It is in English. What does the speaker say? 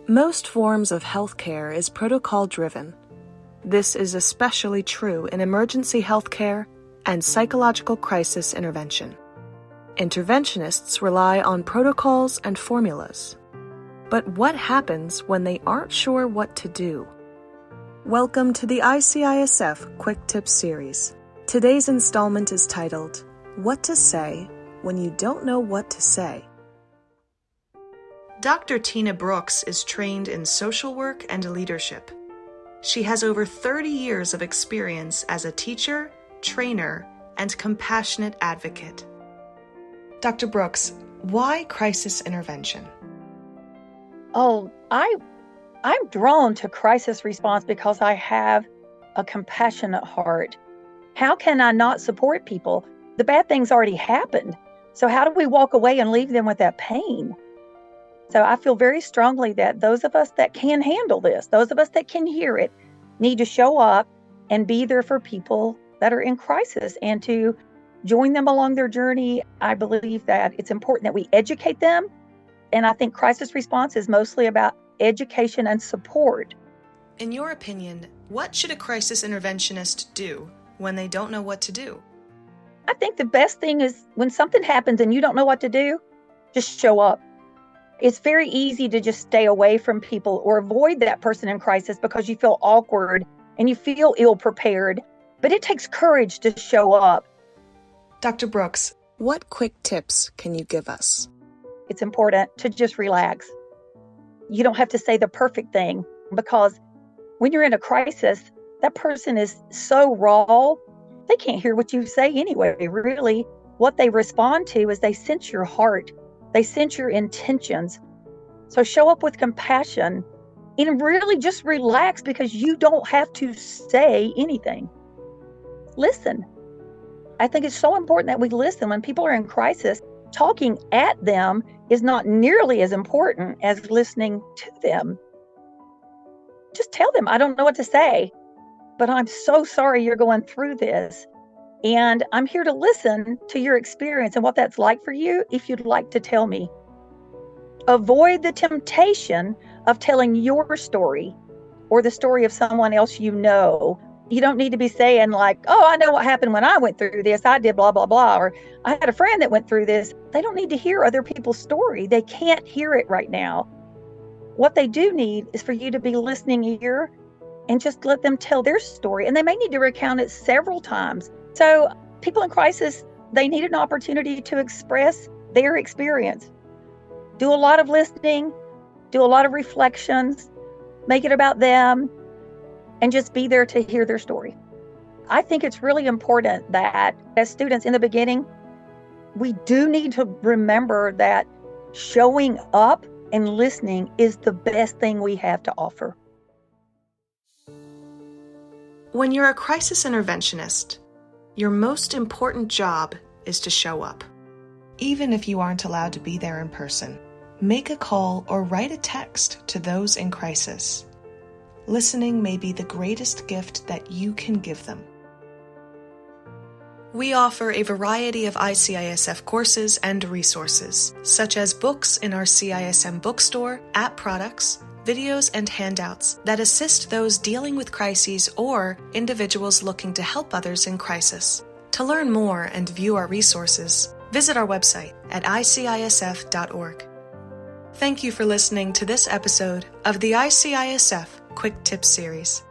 Most forms of healthcare is protocol-driven. This is especially true in emergency healthcare and psychological crisis intervention. Interventionists rely on protocols and formulas. But what happens when they aren't sure what to do? Welcome to the ICISF Quick Tips series. Today's installment is titled, What to Say When You Don't Know What to Say. Dr. Tina Brookes is trained in social work and leadership. She has over 30 years of experience as a teacher, trainer, and compassionate advocate. Dr. Brookes, why crisis intervention? I'm drawn to crisis response because I have a compassionate heart. How can I not support people? The bad thing's already happened. So how do we walk away and leave them with that pain? So I feel very strongly that those of us that can handle this, those of us that can hear it, need to show up and be there for people that are in crisis and to join them along their journey. I believe that it's important that we educate them. And I think crisis response is mostly about education and support. In your opinion, what should a crisis interventionist do when they don't know what to do? I think the best thing is when something happens and you don't know what to do, just show up. It's very easy to just stay away from people or avoid that person in crisis because you feel awkward and you feel ill-prepared. But it takes courage to show up. Dr. Brookes, what quick tips can you give us? It's important to just relax. You don't have to say the perfect thing because when you're in a crisis, that person is so raw, they can't hear what you say anyway. Really, what they respond to is they sense your heart. They sense your intentions. So show up with compassion and really just relax because you don't have to say anything. Listen. I think it's so important that we listen when people are in crisis. Talking at them is not nearly as important as listening to them. Just tell them, I don't know what to say, but I'm so sorry you're going through this. And I'm here to listen to your experience and what that's like for you if you'd like to tell me. Avoid the temptation of telling your story or the story of someone else you know. You don't need to be saying like, oh, I know what happened when I went through this. I did blah, blah, blah. Or I had a friend that went through this. They don't need to hear other people's story. They can't hear it right now. What they do need is for you to be listening ear and just let them tell their story. And they may need to recount it several times. So people in crisis, they need an opportunity to express their experience. Do a lot of listening, do a lot of reflections, make it about them, and just be there to hear their story. I think it's really important that as students in the beginning, we do need to remember that showing up and listening is the best thing we have to offer. When you're a crisis interventionist, your most important job is to show up. Even if you aren't allowed to be there in person, make a call or write a text to those in crisis. Listening may be the greatest gift that you can give them. We offer a variety of ICISF courses and resources, such as books in our CISM bookstore, app products, videos and handouts that assist those dealing with crises or individuals looking to help others in crisis. To learn more and view our resources, visit our website at icisf.org. Thank you for listening to this episode of the ICISF Quick Tips series.